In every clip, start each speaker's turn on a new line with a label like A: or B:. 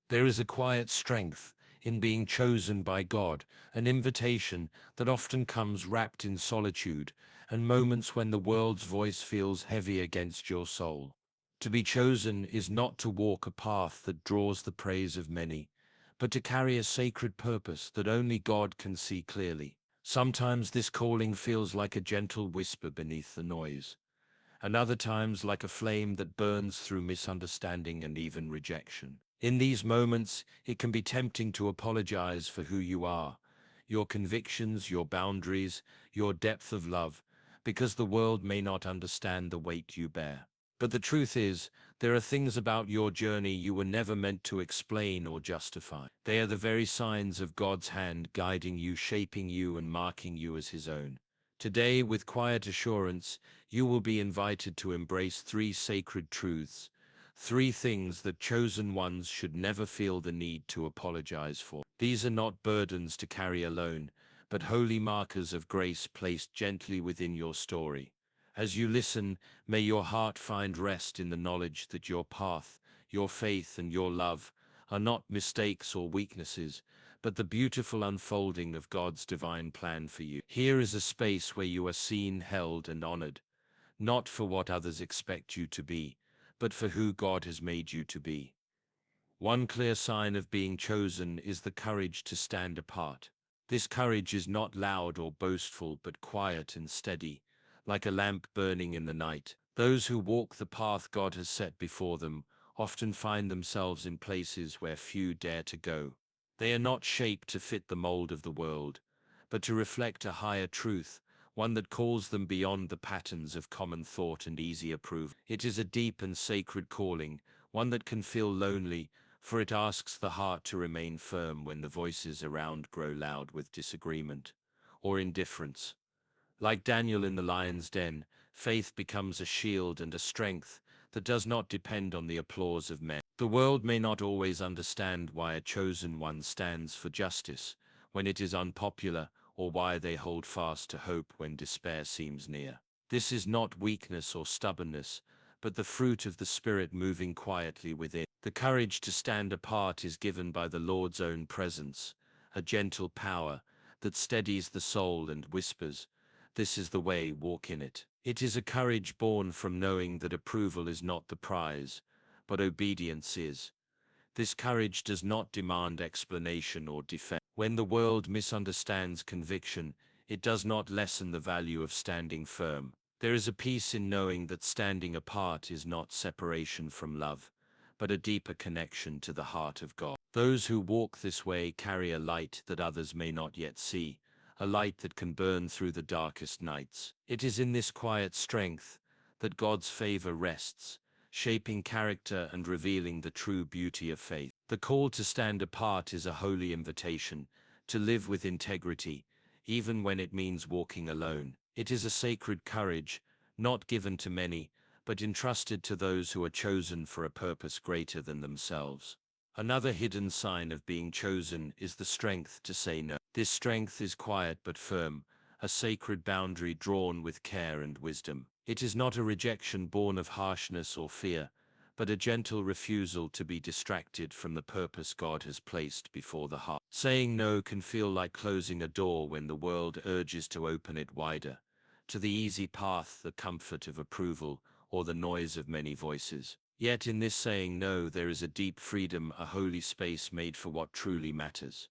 A: There is a quiet strength in being chosen by God, an invitation that often comes wrapped in solitude and moments when the world's voice feels heavy against your soul. To be chosen is not to walk a path that draws the praise of many, but to carry a sacred purpose that only God can see clearly. Sometimes this calling feels like a gentle whisper beneath the noise, and other times like a flame that burns through misunderstanding and even rejection. In these moments, it can be tempting to apologize for who you are, your convictions, your boundaries, your depth of love, because the world may not understand the weight you bear. But the truth is, there are things about your journey you were never meant to explain or justify. They are the very signs of God's hand guiding you, shaping you, and marking you as His own. Today, with quiet assurance, you will be invited to embrace three sacred truths, three things that chosen ones should never feel the need to apologize for. These are not burdens to carry alone, but holy markers of grace placed gently within your story. As you listen, may your heart find rest in the knowledge that your path, your faith, and your love are not mistakes or weaknesses, but the beautiful unfolding of God's divine plan for you. Here is a space where you are seen, held, and honored, not for what others expect you to be, but for who God has made you to be. One clear sign of being chosen is the courage to stand apart. This courage is not loud or boastful, but quiet and steady, like a lamp burning in the night. Those who walk the path God has set before them often find themselves in places where few dare to go. They are not shaped to fit the mold of the world, but to reflect a higher truth, one that calls them beyond the patterns of common thought and easy approval. It is a deep and sacred calling, one that can feel lonely, for it asks the heart to remain firm when the voices around grow loud with disagreement or indifference. Like Daniel in the lion's den, faith becomes a shield and a strength that does not depend on the applause of men. The world may not always understand why a chosen one stands for justice when it is unpopular, or why they hold fast to hope when despair seems near. This is not weakness or stubbornness, but the fruit of the Spirit moving quietly within. The courage to stand apart is given by the Lord's own presence, a gentle power that steadies the soul and whispers, "This is the way, walk in it." It is a courage born from knowing that approval is not the prize, but obedience is. This courage does not demand explanation or defense. When the world misunderstands conviction, it does not lessen the value of standing firm. There is a peace in knowing that standing apart is not separation from love, but a deeper connection to the heart of God. Those who walk this way carry a light that others may not yet see, a light that can burn through the darkest nights. It is in this quiet strength that God's favor rests, shaping character and revealing the true beauty of faith. The call to stand apart is a holy invitation to live with integrity, even when it means walking alone. It is a sacred courage, not given to many, but entrusted to those who are chosen for a purpose greater than themselves. Another hidden sign of being chosen is the strength to say no. This strength is quiet but firm, a sacred boundary drawn with care and wisdom. It is not a rejection born of harshness or fear, but a gentle refusal to be distracted from the purpose God has placed before the heart. Saying no can feel like closing a door when the world urges to open it wider, to the easy path, the comfort of approval, or the noise of many voices. Yet in this saying no there is a deep freedom, a holy space made for what truly matters.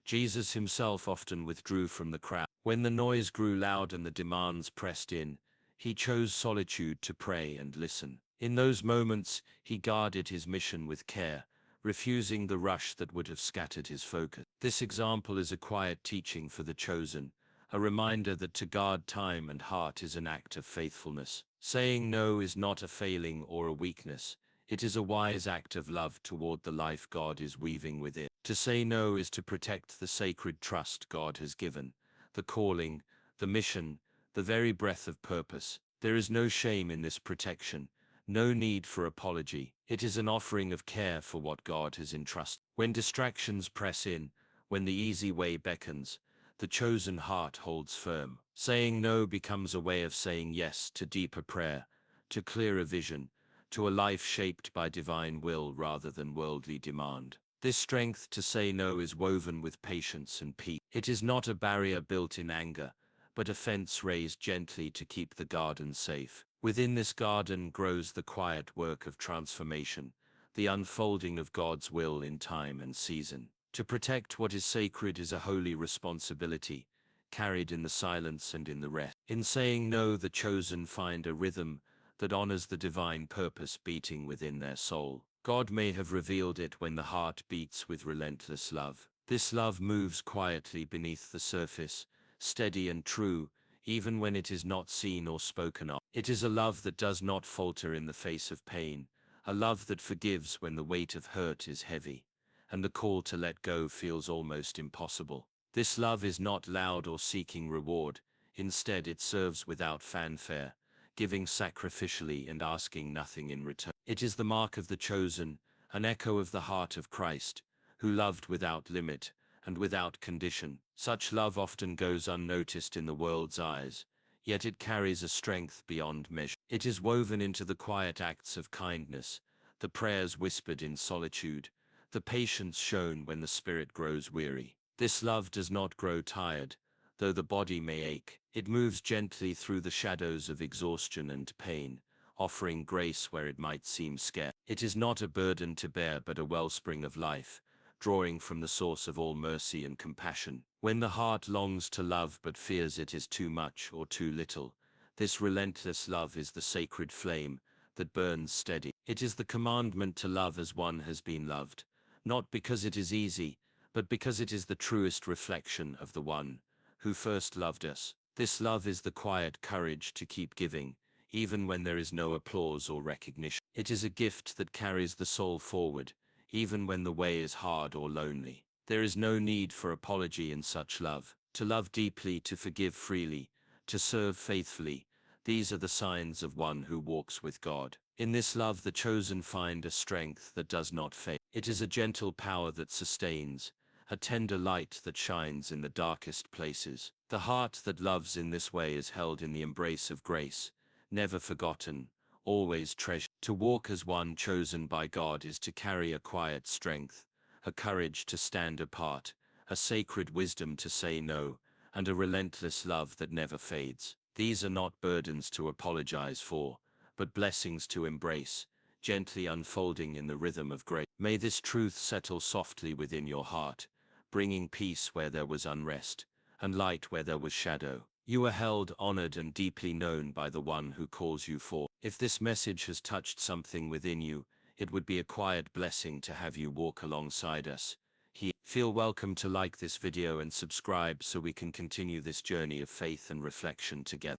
A: Jesus himself often withdrew from the crowd. When the noise grew loud and the demands pressed in, he chose solitude to pray and listen. In those moments, he guarded his mission with care, refusing the rush that would have scattered his focus. This example is a quiet teaching for the chosen, a reminder that to guard time and heart is an act of faithfulness. Saying no is not a failing or a weakness. It is a wise act of love toward the life God is weaving within. To say no is to protect the sacred trust God has given, the calling, the mission, the very breath of purpose. There is no shame in this protection, no need for apology. It is an offering of care for what God has entrusted. When distractions press in, when the easy way beckons, the chosen heart holds firm. Saying no becomes a way of saying yes to deeper prayer, to clearer vision, to a life shaped by divine will rather than worldly demand. This strength to say no is woven with patience and peace. It is not a barrier built in anger, but a fence raised gently to keep the garden safe. Within this garden grows the quiet work of transformation, the unfolding of God's will in time and season. To protect what is sacred is a holy responsibility, carried in the silence and in the rest. In saying no, the chosen find a rhythm that honors the divine purpose beating within their soul. God may have revealed it when the heart beats with relentless love. This love moves quietly beneath the surface, steady and true, even when it is not seen or spoken of. It is a love that does not falter in the face of pain, a love that forgives when the weight of hurt is heavy, and the call to let go feels almost impossible. This love is not loud or seeking reward, instead it serves without fanfare, giving sacrificially and asking nothing in return. It is the mark of the chosen, an echo of the heart of Christ, who loved without limit and without condition. Such love often goes unnoticed in the world's eyes, yet it carries a strength beyond measure. It is woven into the quiet acts of kindness, the prayers whispered in solitude, the patience shown when the spirit grows weary. This love does not grow tired, though the body may ache. It moves gently through the shadows of exhaustion and pain, offering grace where it might seem scarce. It is not a burden to bear but a wellspring of life, drawing from the source of all mercy and compassion. When the heart longs to love but fears it is too much or too little, this relentless love is the sacred flame that burns steady. It is the commandment to love as one has been loved, not because it is easy, but because it is the truest reflection of the one who first loved us. This love is the quiet courage to keep giving, even when there is no applause or recognition. It is a gift that carries the soul forward, even when the way is hard or lonely. There is no need for apology in such love. To love deeply, to forgive freely, to serve faithfully, these are the signs of one who walks with God. In this love the chosen find a strength that does not fade. It is a gentle power that sustains, a tender light that shines in the darkest places. The heart that loves in this way is held in the embrace of grace, never forgotten, always treasured. To walk as one chosen by God is to carry a quiet strength, a courage to stand apart, a sacred wisdom to say no, and a relentless love that never fades. These are not burdens to apologize for, but blessings to embrace, gently unfolding in the rhythm of grace. May this truth settle softly within your heart, bringing peace where there was unrest, and light where there was shadow. You are held, honored, and deeply known by the one who calls you forth. If this message has touched something within you, it would be a quiet blessing to have you walk alongside us. Feel welcome to like this video and subscribe so we can continue this journey of faith and reflection together.